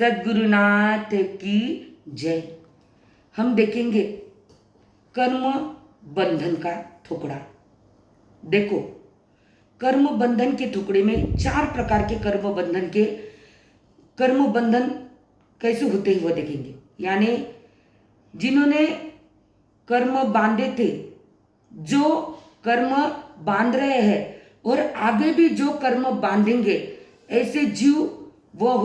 सद्गुरुनाथ की जय। हम देखेंगे कर्म बंधन का टुकड़ा। देखो, कर्म बंधन के टुकड़े में 4 प्रकार के कर्म बंधन कैसे होते हैं वो देखेंगे। यानी जिन्होंने कर्म बांधे थे, जो कर्म बांध रहे हैं और आगे भी जो कर्म बांधेंगे, ऐसे जीव वो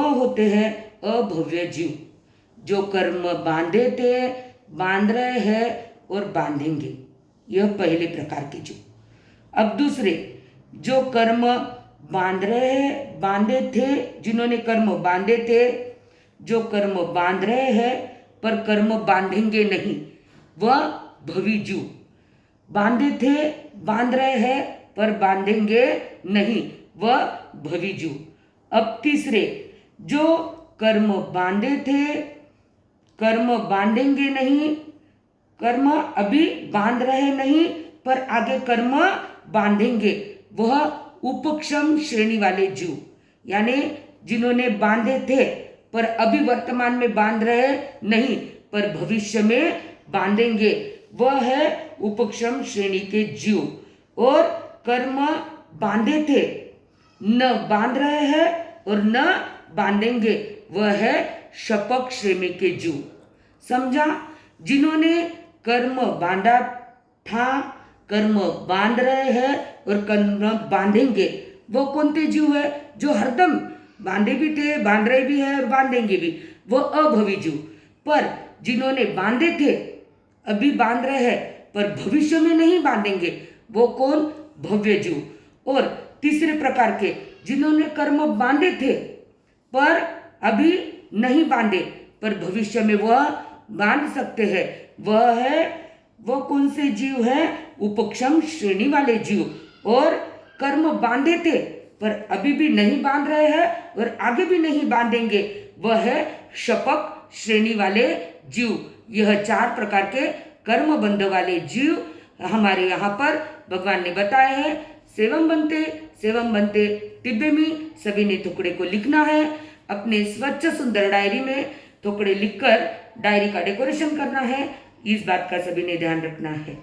होते हैं अभव्य जीव। जो कर्म बांधे थे, बांध रहे हैं और बांधेंगे, यह पहले प्रकार के जीव। अब दूसरे, जो कर्म बांधे थे, जिन्होंने कर्म बांधे थे, जो कर्म बांध रहे हैं पर कर्म बांधेंगे नहीं, वह भवी जीव। बांधे थे, बांध रहे हैं पर बांधेंगे नहीं, वह भवी जीव। अब तीसरे, जो कर्म बांधे थे, कर्म बांधेंगे नहीं, कर्म अभी बांध रहे नहीं पर आगे कर्म बांधेंगे, वह उपक्षम श्रेणी वाले जीव। यानी जिन्होंने बांधे थे पर अभी वर्तमान में बांध रहे नहीं पर भविष्य में बांधेंगे, वह है उपक्षम श्रेणी के जीव। और कर्म बांधे थे, न बांध रहे हैं और न बांधेंगे, वह है शपक श्रेणी के जीव। समझा? जिन्होंने कर्म बांधा था, कर्म बांध रहे हैं और कर्म बांधेंगे, वो कौन से जीव है? जो हरदम बांधे भी थे, बांध रहे भी है और बांधेंगे भी, वो अभवी जीव। पर जिन्होंने बांधे थे, अभी बांध रहे हैं पर भविष्य में नहीं बांधेंगे, वो कौन? भव्य जीव। और तीसरे प्रकार के, जिन्होंने कर्म बांधे थे पर अभी नहीं बांधे पर भविष्य में वह बांध सकते हैं, वह कौन से जीव है? उपक्षम श्रेणी वाले जीव। और कर्म बांधे थे पर अभी भी नहीं बांध रहे हैं और आगे भी नहीं बांधेंगे, वह है शपक श्रेणी वाले जीव। यह 4 प्रकार के कर्म बंध वाले जीव हमारे यहाँ पर भगवान ने बताए हैं। सेवम बनते टिब्बे में सभी ने टुकड़े को लिखना है। अपने स्वच्छ सुंदर डायरी में टुकड़े लिखकर डायरी का डेकोरेशन करना है। इस बात का सभी ने ध्यान रखना है।